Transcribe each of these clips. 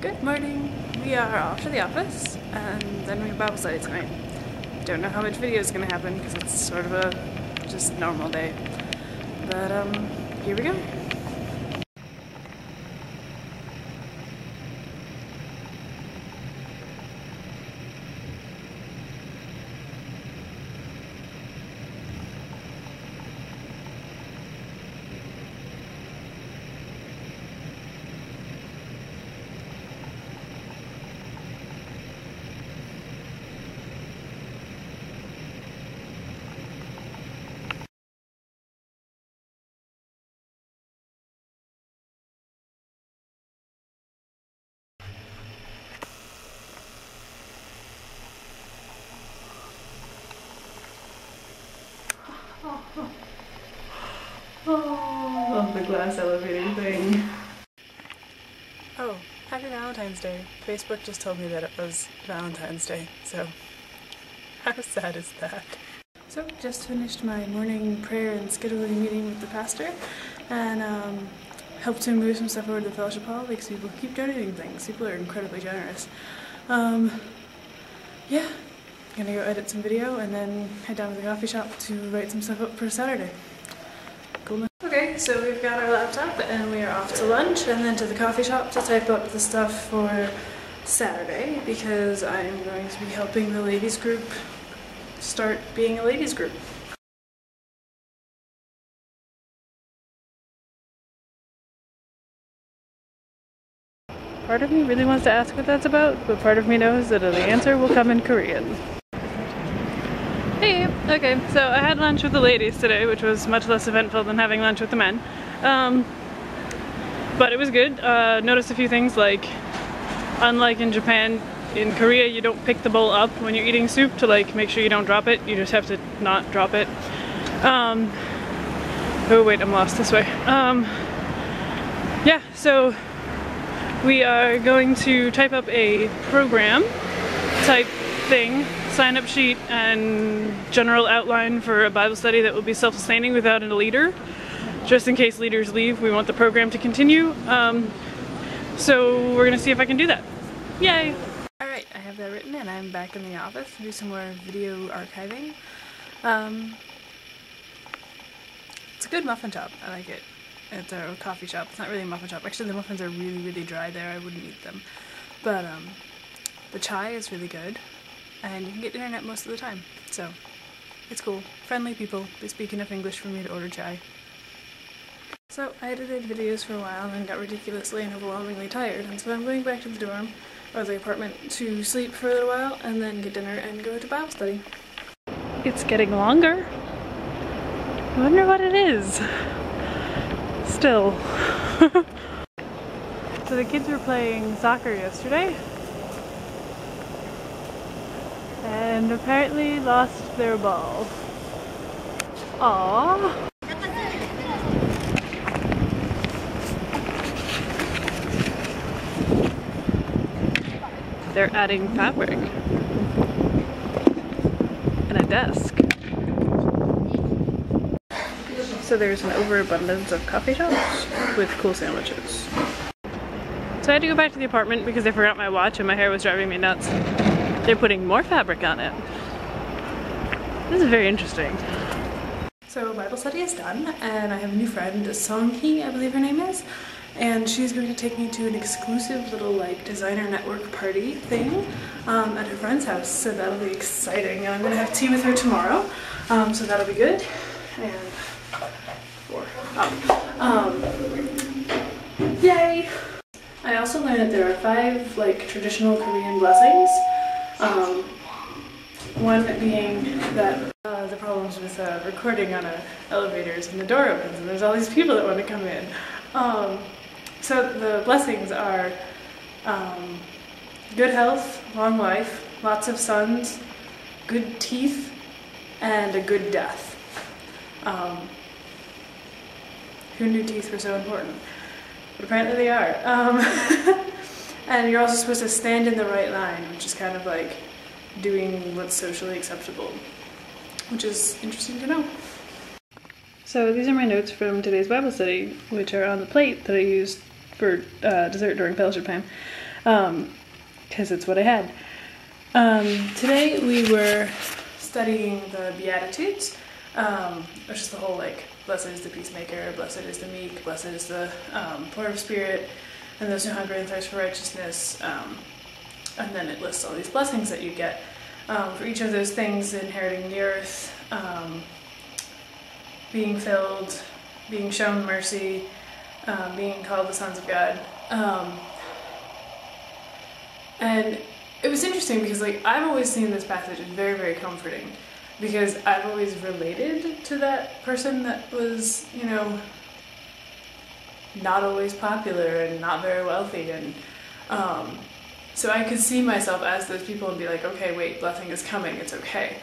Good morning. We are off to the office and then we have Bible study tonight. Don't know how much video is going to happen because it's sort of a just normal day. But here we go. Oh, the glass elevator thing. Oh, happy Valentine's Day. Facebook just told me that it was Valentine's Day, so how sad is that? So, just finished my morning prayer and scheduling meeting with the pastor, and helped him move some stuff over to the fellowship hall because people keep donating things. People are incredibly generous. Yeah, gonna go edit some video and then head down to the coffee shop to write some stuff up for Saturday. Cool. Okay, so we've got our laptop and we are off to lunch and then to the coffee shop to type up the stuff for Saturday because I'm going to be helping the ladies group start being a ladies group. Part of me really wants to ask what that's about, but part of me knows that the answer will come in Korean. Hey, okay, so I had lunch with the ladies today, which was much less eventful than having lunch with the men. But it was good. Noticed a few things like, unlike in Japan, in Korea you don't pick the bowl up when you're eating soup to like make sure you don't drop it. You just have to not drop it. Oh wait, I'm lost this way. Yeah, so we are going to type up a program type thing, sign-up sheet and general outline for a Bible study that will be self-sustaining without a leader. Just in case leaders leave, we want the program to continue. So we're gonna see if I can do that. Yay! Alright, I have that written and I'm back in the office to do some more video archiving. It's a good muffin shop, I like it. It's a coffee shop. It's not really a muffin shop. Actually, the muffins are really, really dry there. I wouldn't eat them. But the chai is really good, and you can get internet most of the time. So it's cool. Friendly people. They speak enough English for me to order chai. So I edited videos for a while and then got ridiculously and overwhelmingly tired, and so I'm going back to the dorm or the apartment to sleep for a little while and then get dinner and go to Bible study. It's getting longer. I wonder what it is. Still. So the kids were playing soccer yesterday and apparently lost their ball. Aww. They're adding fabric and a desk. So there's an overabundance of coffee shops with cool sandwiches. So I had to go back to the apartment because I forgot my watch and my hair was driving me nuts. They're putting more fabric on it. This is very interesting. So Bible study is done and I have a new friend, Songhi, I believe her name is, and she's going to take me to an exclusive little like designer network party thing at her friend's house. So that'll be exciting and I'm going to have tea with her tomorrow, so that'll be good. And yay! I also learned that there are 5 like traditional Korean blessings. One being that the problems with recording on elevators and the door opens and there's all these people that want to come in. So the blessings are good health, long life, lots of sons, good teeth, and a good death. Who knew teeth were so important? But apparently they are. And you're also supposed to stand in the right line, which is kind of like doing what's socially acceptable, which is interesting to know. So these are my notes from today's Bible study, which are on the plate that I used for dessert during fellowship time. because it's what I had. Today we were studying the Beatitudes, which is the whole like, blessed is the peacemaker, blessed is the meek, blessed is the poor of spirit, and those who hunger and thirst for righteousness. And then it lists all these blessings that you get for each of those things: inheriting the earth, being filled, being shown mercy, being called the sons of God. And it was interesting because like I've always seen this passage as very, very comforting, because I've always related to that person that was, you know, not always popular and not very wealthy, and so I could see myself as those people and be like, okay, wait, blessing is coming, it's okay.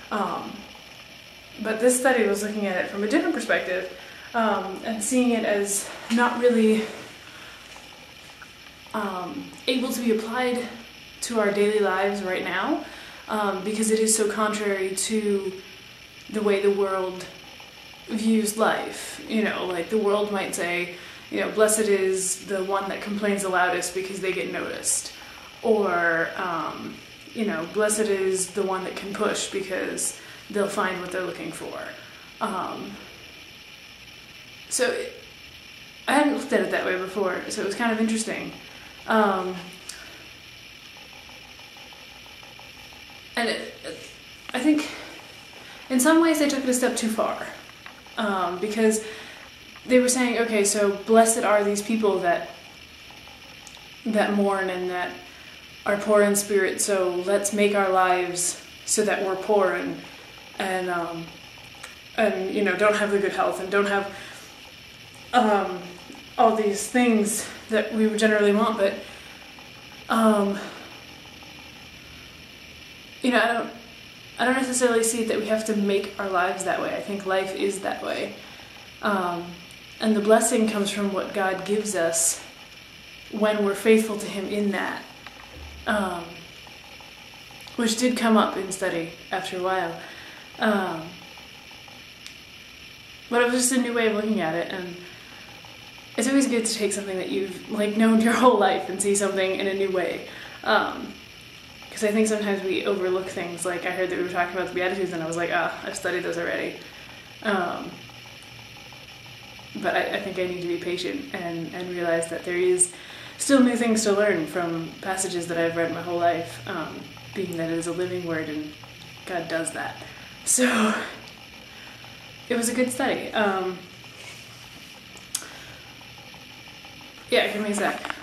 But this study was looking at it from a different perspective, and seeing it as not really able to be applied to our daily lives right now, because it is so contrary to the way the world views life. You know, like the world might say, you know, blessed is the one that complains the loudest because they get noticed. Or, you know, blessed is the one that can push because they'll find what they're looking for. So I hadn't looked at it that way before, so it was kind of interesting. And I think in some ways they took it a step too far, because they were saying, okay, so blessed are these people that mourn and that are poor in spirit, so let's make our lives so that we're poor and you know, don't have the good health and don't have all these things that we would generally want. But you know, I don't necessarily see that we have to make our lives that way. I think life is that way, and the blessing comes from what God gives us when we're faithful to Him in that. Which did come up in study after a while. But it was just a new way of looking at it, and it's always good to take something that you've like known your whole life and see something in a new way. Because I think sometimes we overlook things. Like I heard that we were talking about the Beatitudes and I was like, I've studied those already. But I think I need to be patient and realize that there is still new things to learn from passages that I've read my whole life, being that it is a living word and God does that. So it was a good study. Yeah, give me a sec.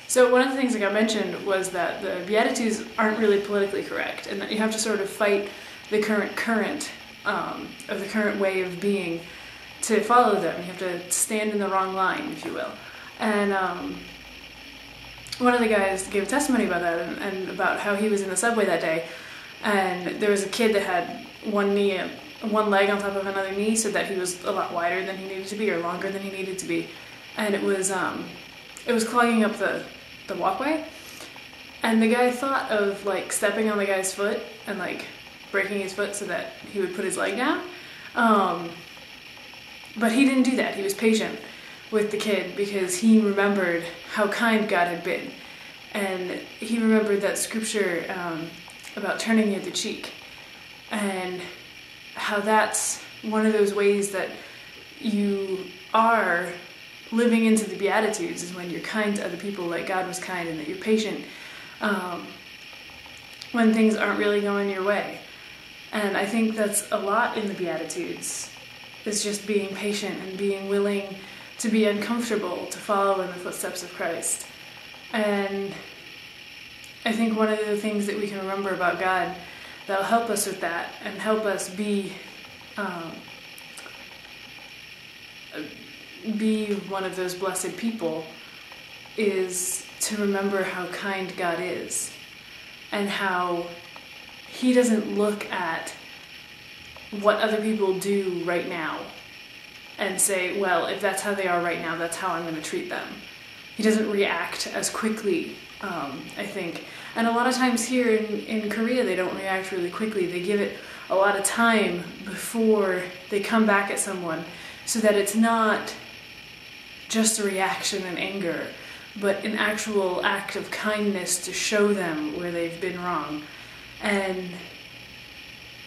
So one of the things that got mentioned was that the Beatitudes aren't really politically correct, and that you have to sort of fight the current of the current way of being to follow them. You have to stand in the wrong line, if you will. And one of the guys gave a testimony about that, and about how he was in the subway that day, and there was a kid that had one leg on top of another knee, so that he was a lot wider than he needed to be, or longer than he needed to be, and it was clogging up the walkway. And the guy thought of like stepping on the guy's foot and like breaking his foot so that he would put his leg down, but he didn't do that. He was patient with the kid because he remembered how kind God had been, and he remembered that scripture about turning the other cheek, and how that's one of those ways that you are living into the Beatitudes, is when you're kind to other people like God was kind, and that you're patient when things aren't really going your way. And I think that's a lot in the Beatitudes, is just being patient and being willing to be uncomfortable, to follow in the footsteps of Christ. And I think one of the things that we can remember about God that'll help us with that and help us be one of those blessed people is to remember how kind God is, and how He doesn't look at what other people do right now and say, well, if that's how they are right now, that's how I'm going to treat them. He doesn't react as quickly, I think. And a lot of times here in Korea, they don't react really quickly. They give it a lot of time before they come back at someone, so that it's not just a reaction and anger, but an actual act of kindness to show them where they've been wrong. And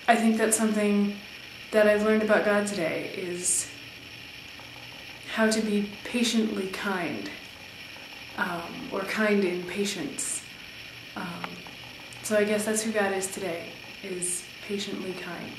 I think that's something that I've learned about God today, is how to be patiently kind, or kind in patience. So I guess that's who God is today, is patiently kind.